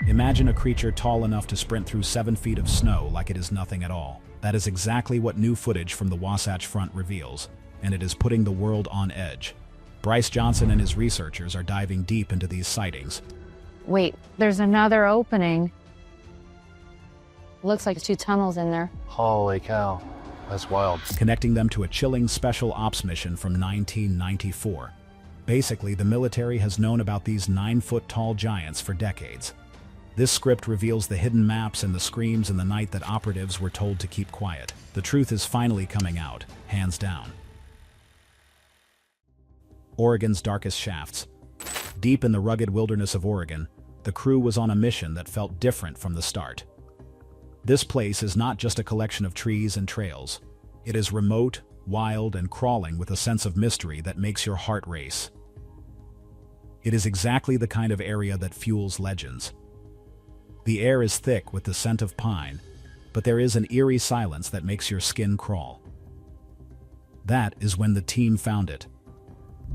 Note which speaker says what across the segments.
Speaker 1: Imagine a creature tall enough to sprint through 7 feet of snow like it is nothing at all. That is exactly what new footage from the Wasatch Front reveals, and it is putting the world on edge. Bryce Johnson and his researchers are diving deep into these sightings.
Speaker 2: Wait, there's another opening. Looks like 2 tunnels in there.
Speaker 3: Holy cow, that's wild.
Speaker 1: Connecting them to a chilling special ops mission from 1994. Basically, the military has known about these 9-foot-tall giants for decades. This script reveals the hidden maps and the screams in the night that operatives were told to keep quiet. The truth is finally coming out, hands down. Oregon's darkest shafts. Deep in the rugged wilderness of Oregon, the crew was on a mission that felt different from the start. This place is not just a collection of trees and trails. It is remote, wild, and crawling with a sense of mystery that makes your heart race. It is exactly the kind of area that fuels legends. The air is thick with the scent of pine, but there is an eerie silence that makes your skin crawl. That is when the team found it.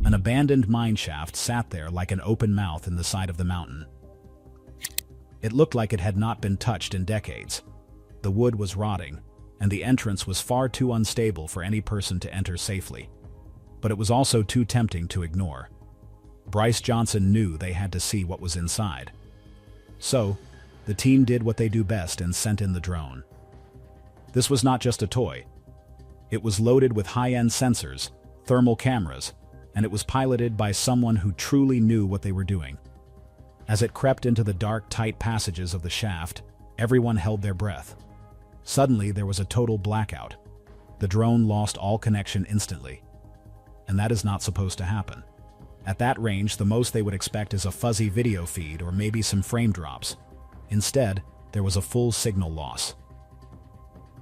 Speaker 1: An abandoned mine shaft sat there like an open mouth in the side of the mountain. It looked like it had not been touched in decades. The wood was rotting, and the entrance was far too unstable for any person to enter safely. But it was also too tempting to ignore. Bryce Johnson knew they had to see what was inside. So, the team did what they do best and sent in the drone. This was not just a toy. It was loaded with high-end sensors, thermal cameras, and it was piloted by someone who truly knew what they were doing. As it crept into the dark, tight passages of the shaft, everyone held their breath. Suddenly, there was a total blackout. The drone lost all connection instantly. And that is not supposed to happen. At that range, the most they would expect is a fuzzy video feed or maybe some frame drops. Instead, there was a full signal loss.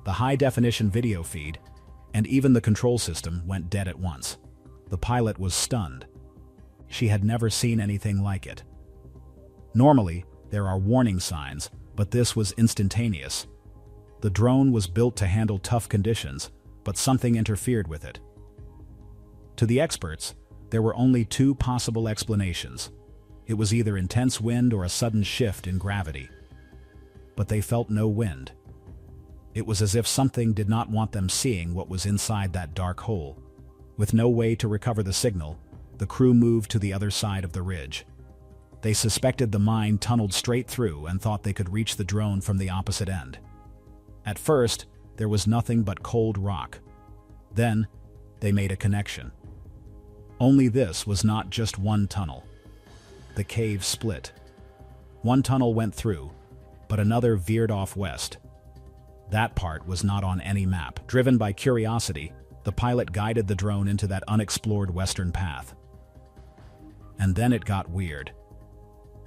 Speaker 1: The high-definition video feed, and even the control system, went dead at once. The pilot was stunned. She had never seen anything like it. Normally, there are warning signs, but this was instantaneous. The drone was built to handle tough conditions, but something interfered with it. To the experts, there were only 2 possible explanations. It was either intense wind or a sudden shift in gravity. But they felt no wind. It was as if something did not want them seeing what was inside that dark hole. With no way to recover the signal, the crew moved to the other side of the ridge. They suspected the mine tunneled straight through and thought they could reach the drone from the opposite end. At first, there was nothing but cold rock. Then, they made a connection. Only this was not just one tunnel. The cave split. One tunnel went through, but another veered off west. That part was not on any map. Driven by curiosity, the pilot guided the drone into that unexplored western path. And then it got weird.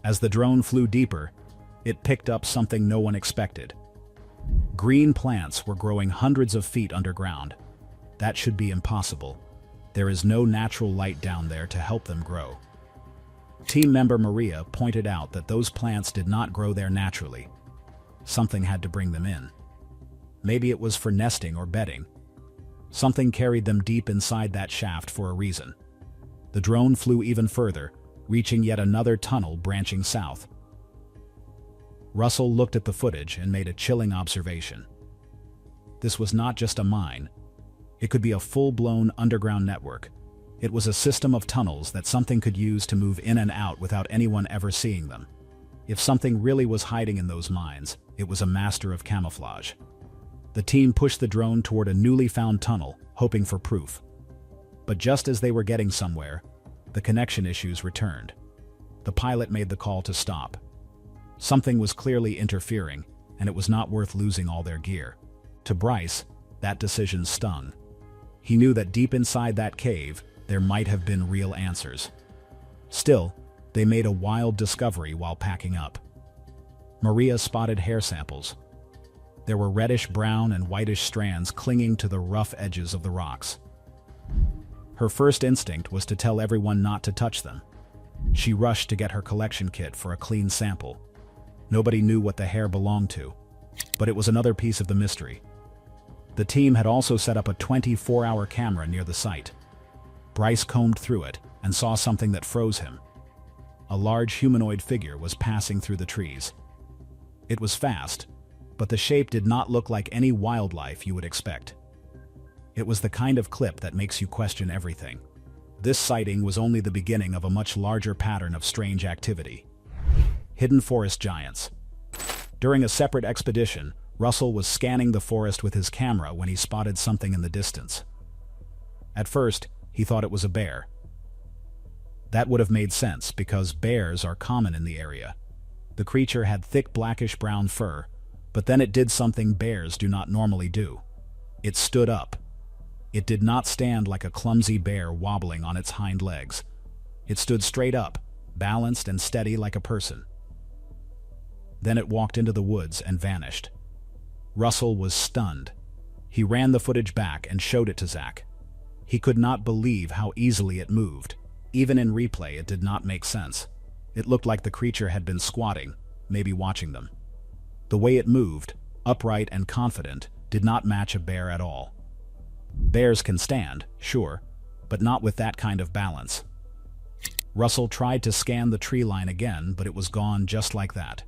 Speaker 1: As the drone flew deeper, it picked up something no one expected. Green plants were growing hundreds of feet underground. That should be impossible. There is no natural light down there to help them grow. Team member Maria pointed out that those plants did not grow there naturally. Something had to bring them in. Maybe it was for nesting or bedding. Something carried them deep inside that shaft for a reason. The drone flew even further, reaching yet another tunnel branching south. Russell looked at the footage and made a chilling observation. This was not just a mine. It could be a full-blown underground network. It was a system of tunnels that something could use to move in and out without anyone ever seeing them. If something really was hiding in those mines, it was a master of camouflage. The team pushed the drone toward a newly found tunnel, hoping for proof. But just as they were getting somewhere, the connection issues returned. The pilot made the call to stop. Something was clearly interfering, and it was not worth losing all their gear. To Bryce, that decision stung. He knew that deep inside that cave, there might have been real answers. Still, they made a wild discovery while packing up. Maria spotted hair samples. There were reddish-brown and whitish strands clinging to the rough edges of the rocks. Her first instinct was to tell everyone not to touch them. She rushed to get her collection kit for a clean sample. Nobody knew what the hair belonged to, but it was another piece of the mystery. The team had also set up a 24-hour camera near the site. Bryce combed through it and saw something that froze him. A large humanoid figure was passing through the trees. It was fast, but the shape did not look like any wildlife you would expect. It was the kind of clip that makes you question everything. This sighting was only the beginning of a much larger pattern of strange activity. Hidden forest giants. During a separate expedition, Russell was scanning the forest with his camera when he spotted something in the distance. At first, he thought it was a bear. That would have made sense because bears are common in the area. The creature had thick blackish-brown fur, but then it did something bears do not normally do. It stood up. It did not stand like a clumsy bear wobbling on its hind legs. It stood straight up, balanced and steady like a person. Then it walked into the woods and vanished. Russell was stunned. He ran the footage back and showed it to Zach. He could not believe how easily it moved. Even in replay, it did not make sense. It looked like the creature had been squatting, maybe watching them. The way it moved, upright and confident, did not match a bear at all. Bears can stand, sure, but not with that kind of balance. Russell tried to scan the tree line again, but it was gone just like that.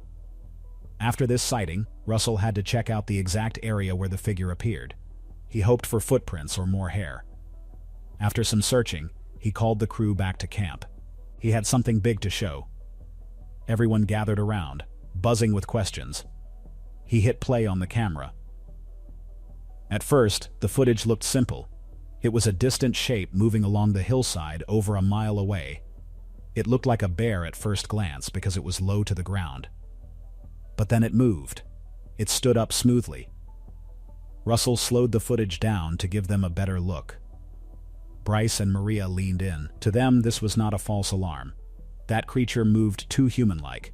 Speaker 1: After this sighting, Russell had to check out the exact area where the figure appeared. He hoped for footprints or more hair. After some searching, he called the crew back to camp. He had something big to show. Everyone gathered around, buzzing with questions. He hit play on the camera. At first, the footage looked simple. It was a distant shape moving along the hillside over a mile away. It looked like a bear at first glance because it was low to the ground. But then it moved. It stood up smoothly. Russell slowed the footage down to give them a better look. Bryce and Maria leaned in. To them, this was not a false alarm. That creature moved too human-like.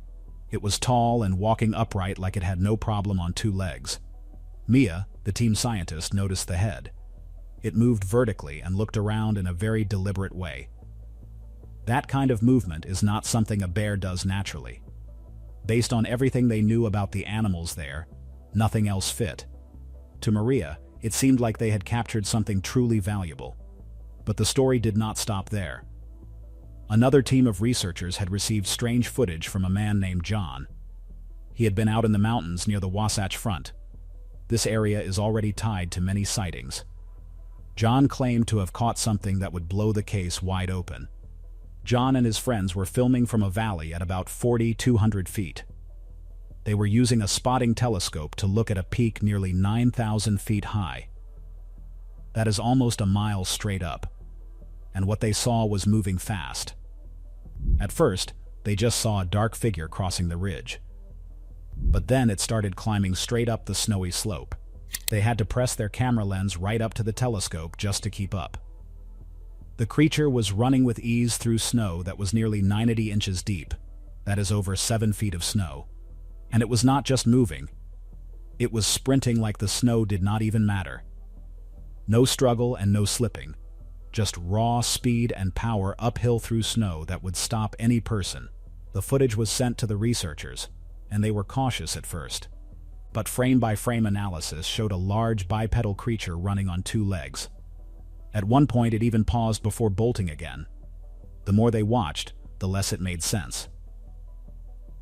Speaker 1: It was tall and walking upright like it had no problem on two legs. Mia, the team scientist, noticed the head. It moved vertically and looked around in a very deliberate way. That kind of movement is not something a bear does naturally. Based on everything they knew about the animals there, nothing else fit. To Maria, it seemed like they had captured something truly valuable. But the story did not stop there. Another team of researchers had received strange footage from a man named John. He had been out in the mountains near the Wasatch Front. This area is already tied to many sightings. John claimed to have caught something that would blow the case wide open. John and his friends were filming from a valley at about 4,200 feet. They were using a spotting telescope to look at a peak nearly 9,000 feet high. That is almost a mile straight up. And what they saw was moving fast. At first, they just saw a dark figure crossing the ridge. But then it started climbing straight up the snowy slope. They had to press their camera lens right up to the telescope just to keep up. The creature was running with ease through snow that was nearly 90 inches deep. That is over 7 feet of snow. And it was not just moving. It was sprinting like the snow did not even matter. No struggle and no slipping. Just raw speed and power uphill through snow that would stop any person. The footage was sent to the researchers, and they were cautious at first. But frame-by-frame analysis showed a large bipedal creature running on two legs. At one point, it even paused before bolting again. The more they watched, the less it made sense.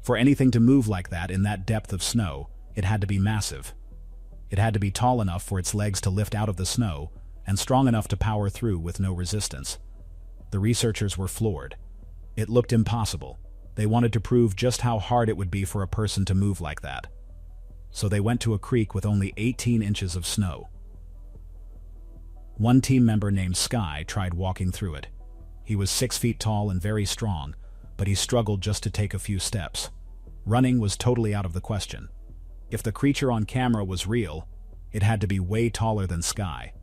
Speaker 1: For anything to move like that in that depth of snow, it had to be massive. It had to be tall enough for its legs to lift out of the snow, and strong enough to power through with no resistance. The researchers were floored. It looked impossible. They wanted to prove just how hard it would be for a person to move like that. So they went to a creek with only 18 inches of snow. One team member named Sky tried walking through it. He was 6 feet tall and very strong, but he struggled just to take a few steps. Running was totally out of the question. If the creature on camera was real, it had to be way taller than Sky.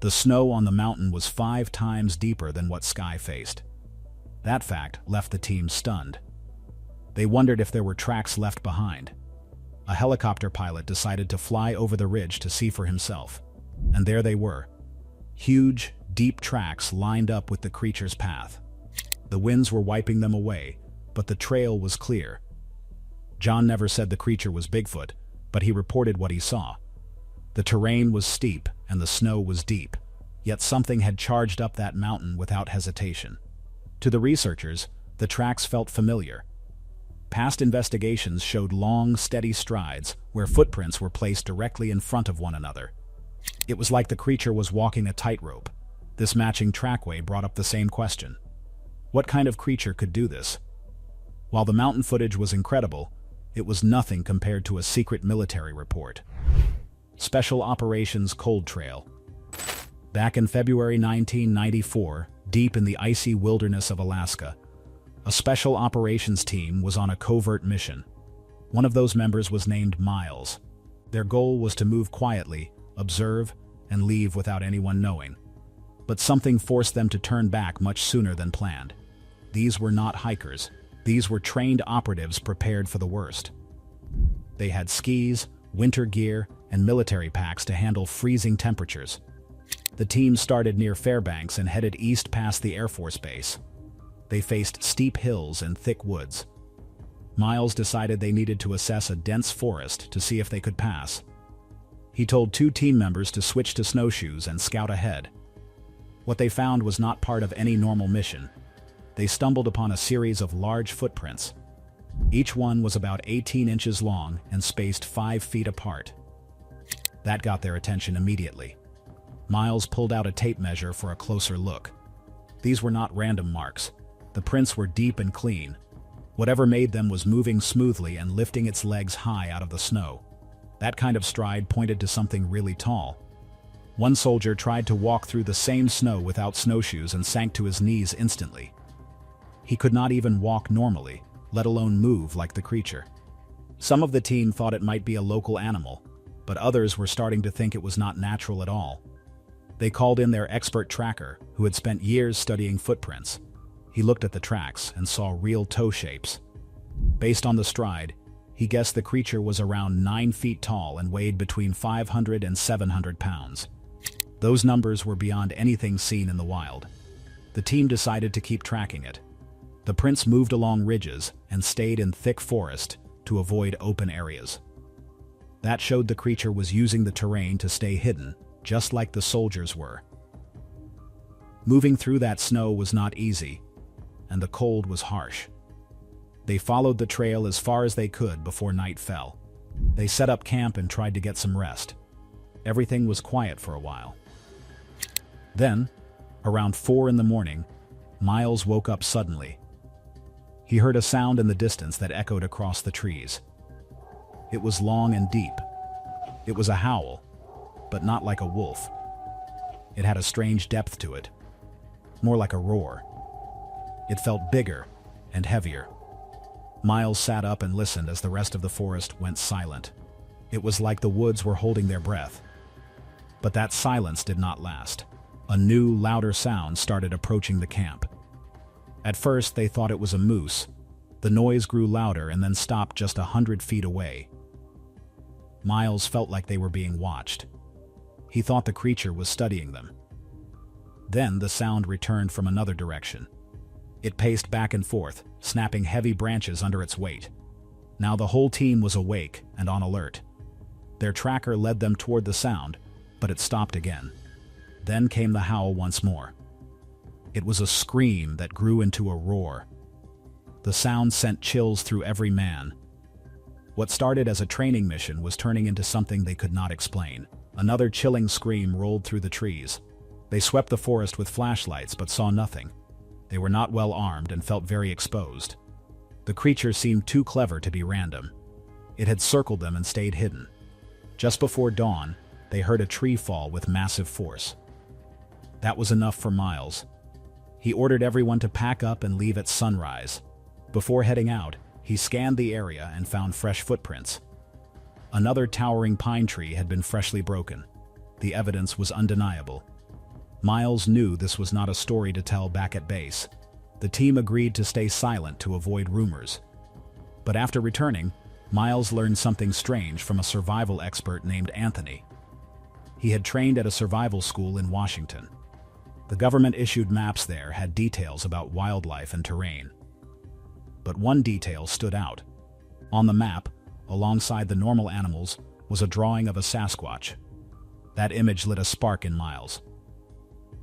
Speaker 1: The snow on the mountain was 5 times deeper than what Sky faced. That fact left the team stunned. They wondered if there were tracks left behind. A helicopter pilot decided to fly over the ridge to see for himself. And there they were. Huge, deep tracks lined up with the creature's path. The winds were wiping them away, but the trail was clear. John never said the creature was Bigfoot, but he reported what he saw. The terrain was steep and the snow was deep, yet something had charged up that mountain without hesitation. To the researchers, the tracks felt familiar. Past investigations showed long, steady strides where footprints were placed directly in front of one another. It was like the creature was walking a tightrope. This matching trackway brought up the same question. What kind of creature could do this? While the mountain footage was incredible, it was nothing compared to a secret military report. Special Operations Cold Trail. Back in February 1994, deep in the icy wilderness of Alaska, a special operations team was on a covert mission. One of those members was named Miles. Their goal was to move quietly, observe, and leave without anyone knowing. But something forced them to turn back much sooner than planned. These were not hikers. These were trained operatives prepared for the worst. They had skis, winter gear, and military packs to handle freezing temperatures. The team started near Fairbanks and headed east past the Air Force Base. They faced steep hills and thick woods. Miles decided they needed to assess a dense forest to see if they could pass. He told 2 team members to switch to snowshoes and scout ahead. What they found was not part of any normal mission. They stumbled upon a series of large footprints. Each one was about 18 inches long and spaced 5 feet apart. That got their attention immediately. Miles pulled out a tape measure for a closer look. These were not random marks. The prints were deep and clean. Whatever made them was moving smoothly and lifting its legs high out of the snow. That kind of stride pointed to something really tall. One soldier tried to walk through the same snow without snowshoes and sank to his knees instantly. He could not even walk normally, let alone move like the creature. Some of the team thought it might be a local animal, but others were starting to think it was not natural at all. They called in their expert tracker, who had spent years studying footprints. He looked at the tracks and saw real toe shapes. Based on the stride, he guessed the creature was around 9 feet tall and weighed between 500 and 700 pounds. Those numbers were beyond anything seen in the wild. The team decided to keep tracking it. The prints moved along ridges and stayed in thick forest to avoid open areas. That showed the creature was using the terrain to stay hidden, just like the soldiers were. Moving through that snow was not easy, and the cold was harsh. They followed the trail as far as they could before night fell. They set up camp and tried to get some rest. Everything was quiet for a while. Then, around 4 in the morning, Miles woke up suddenly. He heard a sound in the distance that echoed across the trees. It was long and deep. It was a howl, but not like a wolf. It had a strange depth to it, more like a roar. It felt bigger and heavier. Miles sat up and listened as the rest of the forest went silent. It was like the woods were holding their breath. But that silence did not last. A new, louder sound started approaching the camp. At first, they thought it was a moose. The noise grew louder and then stopped just 100 feet away. Miles felt like they were being watched. He thought the creature was studying them. Then the sound returned from another direction. It paced back and forth, snapping heavy branches under its weight. Now the whole team was awake and on alert. Their tracker led them toward the sound, but it stopped again. Then came the howl once more. It was a scream that grew into a roar. The sound sent chills through every man. What started as a training mission was turning into something they could not explain. Another chilling scream rolled through the trees. They swept the forest with flashlights but saw nothing. They were not well armed and felt very exposed. The creature seemed too clever to be random. It had circled them and stayed hidden. Just before dawn, they heard a tree fall with massive force. That was enough for Miles. He ordered everyone to pack up and leave at sunrise. Before heading out, he scanned the area and found fresh footprints. Another towering pine tree had been freshly broken. The evidence was undeniable. Miles knew this was not a story to tell back at base. The team agreed to stay silent to avoid rumors. But after returning, Miles learned something strange from a survival expert named Anthony. He had trained at a survival school in Washington. The government-issued maps there had details about wildlife and terrain. But one detail stood out. On the map, alongside the normal animals, was a drawing of a Sasquatch. That image lit a spark in Miles.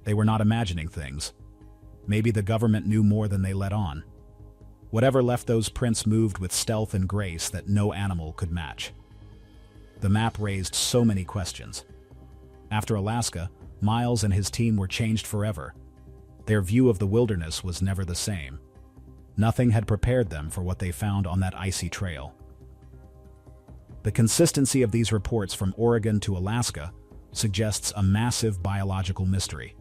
Speaker 1: They were not imagining things. Maybe the government knew more than they let on. Whatever left those prints moved with stealth and grace that no animal could match. The map raised so many questions. After Alaska, Miles and his team were changed forever. Their view of the wilderness was never the same. Nothing had prepared them for what they found on that icy trail. The consistency of these reports from Oregon to Alaska suggests a massive biological mystery.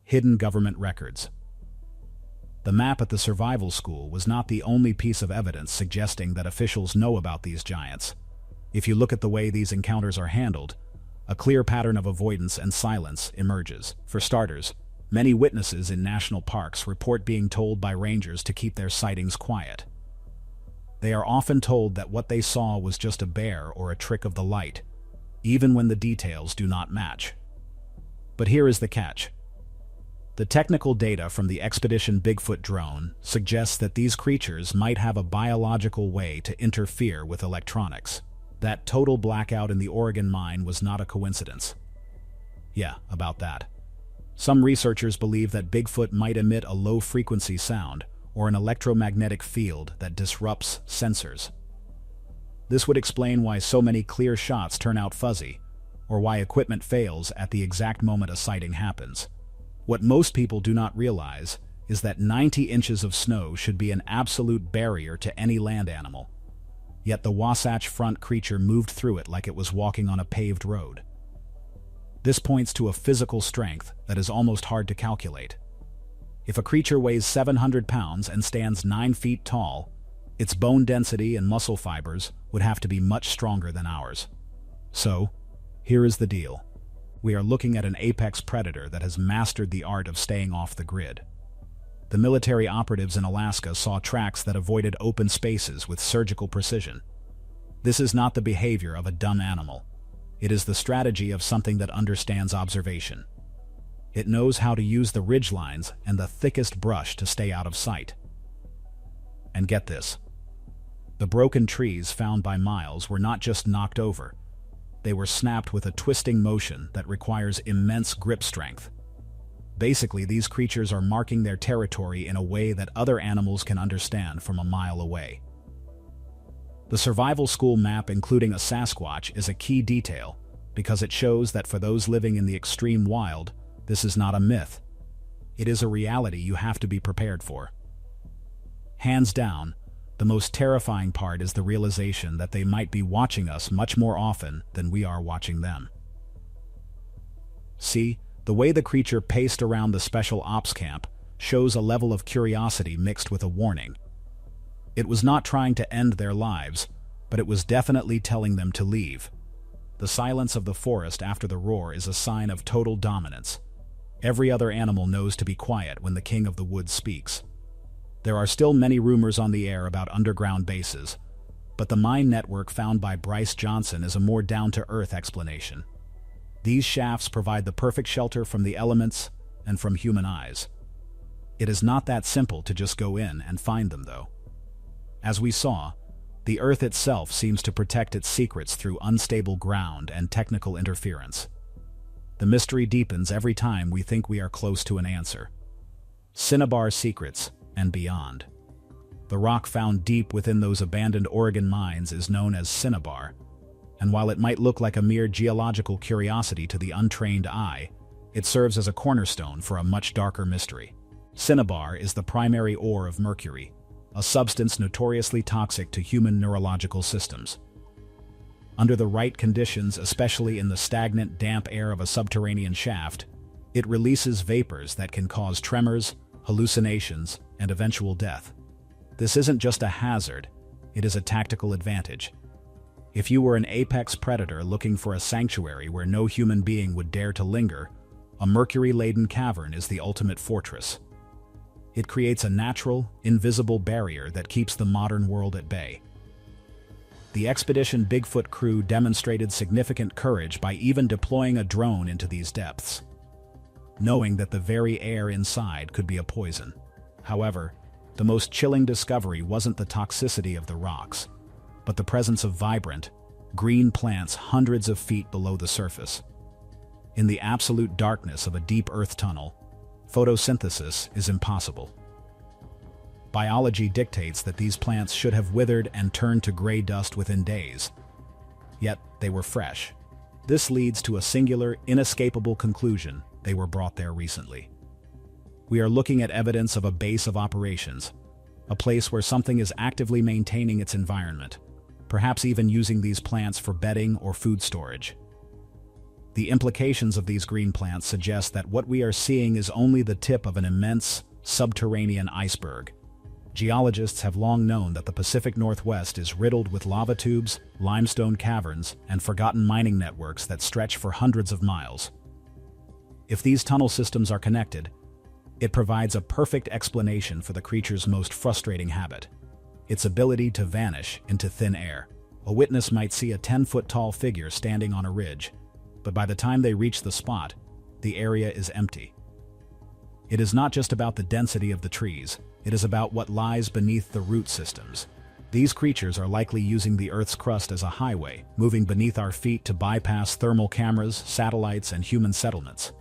Speaker 1: Hidden government records. The map at the survival school was not the only piece of evidence suggesting that officials know about these giants. If you look at the way these encounters are handled, a clear pattern of avoidance and silence emerges. For starters, many witnesses in national parks report being told by rangers to keep their sightings quiet. They are often told that what they saw was just a bear or a trick of the light, even when the details do not match. But here is the catch. The technical data from the Expedition Bigfoot drone suggests that these creatures might have a biological way to interfere with electronics. That total blackout in the Oregon mine was not a coincidence. Yeah, about that. Some researchers believe that Bigfoot might emit a low-frequency sound or an electromagnetic field that disrupts sensors. This would explain why so many clear shots turn out fuzzy, or why equipment fails at the exact moment a sighting happens. What most people do not realize is that 90 inches of snow should be an absolute barrier to any land animal. Yet the Wasatch Front creature moved through it like it was walking on a paved road. This points to a physical strength that is almost hard to calculate. If a creature weighs 700 pounds and stands 9 feet tall, its bone density and muscle fibers would have to be much stronger than ours. So, here is the deal. We are looking at an apex predator that has mastered the art of staying off the grid. The military operatives in Alaska saw tracks that avoided open spaces with surgical precision. This is not the behavior of a dumb animal. It is the strategy of something that understands observation. It knows how to use the ridgelines and the thickest brush to stay out of sight. And get this. The broken trees found by Miles were not just knocked over. They were snapped with a twisting motion that requires immense grip strength. Basically, these creatures are marking their territory in a way that other animals can understand from a mile away. The survival school map including a Sasquatch is a key detail because it shows that for those living in the extreme wild, this is not a myth. It is a reality you have to be prepared for. Hands down, the most terrifying part is the realization that they might be watching us much more often than we are watching them. See, the way the creature paced around the special ops camp shows a level of curiosity mixed with a warning. It was not trying to end their lives, but it was definitely telling them to leave. The silence of the forest after the roar is a sign of total dominance. Every other animal knows to be quiet when the king of the woods speaks. There are still many rumors on the air about underground bases, but the mine network found by Bryce Johnson is a more down-to-earth explanation. These shafts provide the perfect shelter from the elements and from human eyes. It is not that simple to just go in and find them, though. As we saw, the Earth itself seems to protect its secrets through unstable ground and technical interference. The mystery deepens every time we think we are close to an answer. Cinnabar secrets and beyond. The rock found deep within those abandoned Oregon mines is known as cinnabar, and while it might look like a mere geological curiosity to the untrained eye, it serves as a cornerstone for a much darker mystery. Cinnabar is the primary ore of mercury, a substance notoriously toxic to human neurological systems. Under the right conditions, especially in the stagnant, damp air of a subterranean shaft, it releases vapors that can cause tremors, hallucinations, and eventual death. This isn't just a hazard, it is a tactical advantage. If you were an apex predator looking for a sanctuary where no human being would dare to linger, a mercury-laden cavern is the ultimate fortress. It creates a natural, invisible barrier that keeps the modern world at bay. The Expedition Bigfoot crew demonstrated significant courage by even deploying a drone into these depths, knowing that the very air inside could be a poison. However, the most chilling discovery wasn't the toxicity of the rocks, but the presence of vibrant, green plants hundreds of feet below the surface. In the absolute darkness of a deep earth tunnel, photosynthesis is impossible. Biology dictates that these plants should have withered and turned to gray dust within days. Yet, they were fresh. This leads to a singular, inescapable conclusion: they were brought there recently. We are looking at evidence of a base of operations, a place where something is actively maintaining its environment, perhaps even using these plants for bedding or food storage. The implications of these green plants suggest that what we are seeing is only the tip of an immense, subterranean iceberg. Geologists have long known that the Pacific Northwest is riddled with lava tubes, limestone caverns, and forgotten mining networks that stretch for hundreds of miles. If these tunnel systems are connected, it provides a perfect explanation for the creature's most frustrating habit: its ability to vanish into thin air. A witness might see a 10-foot-tall figure standing on a ridge, but by the time they reach the spot, the area is empty. It is not just about the density of the trees, it is about what lies beneath the root systems. These creatures are likely using the Earth's crust as a highway, moving beneath our feet to bypass thermal cameras, satellites, and human settlements.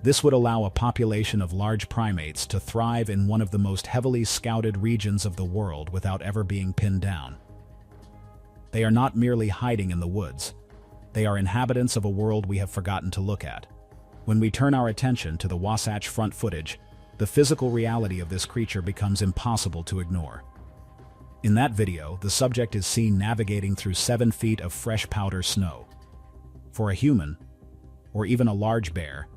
Speaker 1: This would allow a population of large primates to thrive in one of the most heavily scouted regions of the world without ever being pinned down. They are not merely hiding in the woods. They are inhabitants of a world we have forgotten to look at. When we turn our attention to the Wasatch front footage, the physical reality of this creature becomes impossible to ignore. In that video, the subject is seen navigating through 7 feet of fresh powder snow. For a human, or even a large bear,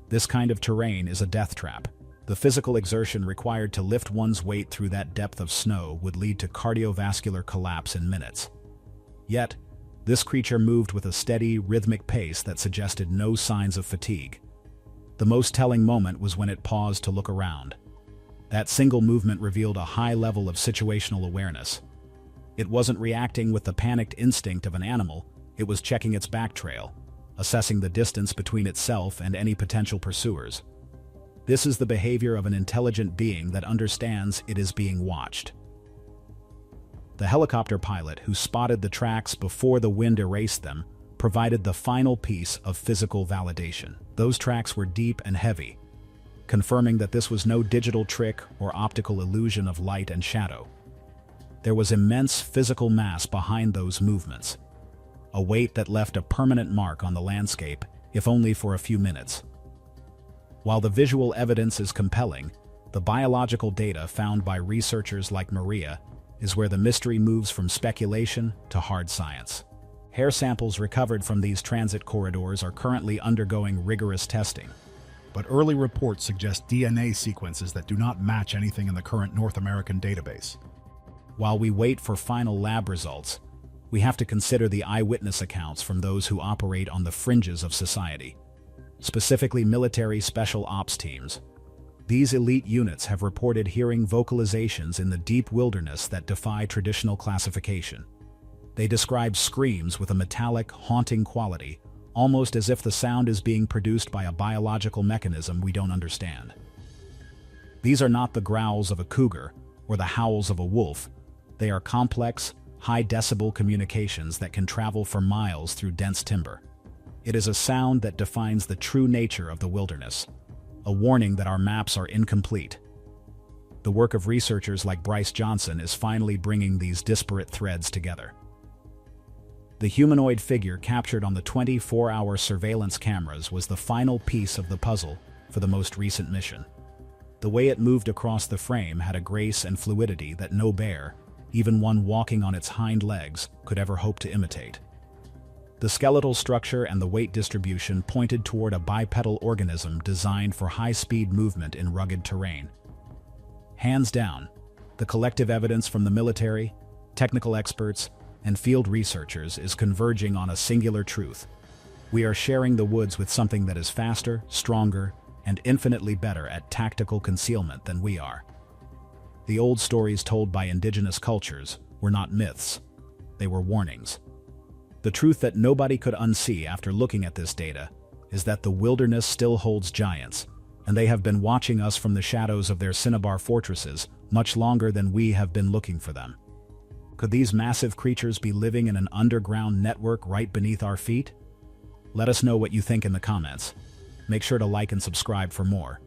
Speaker 1: this kind of terrain is a death trap. The physical exertion required to lift one's weight through that depth of snow would lead to cardiovascular collapse in minutes. Yet, this creature moved with a steady, rhythmic pace that suggested no signs of fatigue. The most telling moment was when it paused to look around. That single movement revealed a high level of situational awareness. It wasn't reacting with the panicked instinct of an animal, it was checking its back trail, assessing the distance between itself and any potential pursuers. This is the behavior of an intelligent being that understands it is being watched. The helicopter pilot who spotted the tracks before the wind erased them provided the final piece of physical validation. Those tracks were deep and heavy, confirming that this was no digital trick or optical illusion of light and shadow. There was immense physical mass behind those movements, a weight that left a permanent mark on the landscape, if only for a few minutes. While the visual evidence is compelling, the biological data found by researchers like Maria is where the mystery moves from speculation to hard science. Hair samples recovered from these transit corridors are currently undergoing rigorous testing.
Speaker 4: But early reports suggest DNA sequences that do not match anything in the current North American database.
Speaker 1: While we wait for final lab results, we have to consider the eyewitness accounts from those who operate on the fringes of society, specifically military special ops teams. These elite units have reported hearing vocalizations in the deep wilderness that defy traditional classification. They describe screams with a metallic, haunting quality, almost as if the sound is being produced by a biological mechanism we don't understand. These are not the growls of a cougar or the howls of a wolf. They are complex, high-decibel communications that can travel for miles through dense timber. It is a sound that defines the true nature of the wilderness, a warning that our maps are incomplete. The work of researchers like Bryce Johnson is finally bringing these disparate threads together. The humanoid figure captured on the 24-hour surveillance cameras was the final piece of the puzzle for the most recent mission. The way it moved across the frame had a grace and fluidity that no bear, even one walking on its hind legs, could ever hope to imitate. The skeletal structure and the weight distribution pointed toward a bipedal organism designed for high-speed movement in rugged terrain. Hands down, the collective evidence from the military, technical experts, and field researchers is converging on a singular truth. We are sharing the woods with something that is faster, stronger, and infinitely better at tactical concealment than we are. The old stories told by indigenous cultures were not myths, they were warnings. The truth that nobody could unsee after looking at this data is that the wilderness still holds giants, and they have been watching us from the shadows of their cinnabar fortresses much longer than we have been looking for them. Could these massive creatures be living in an underground network right beneath our feet? Let us know what you think in the comments. Make sure to like and subscribe for more.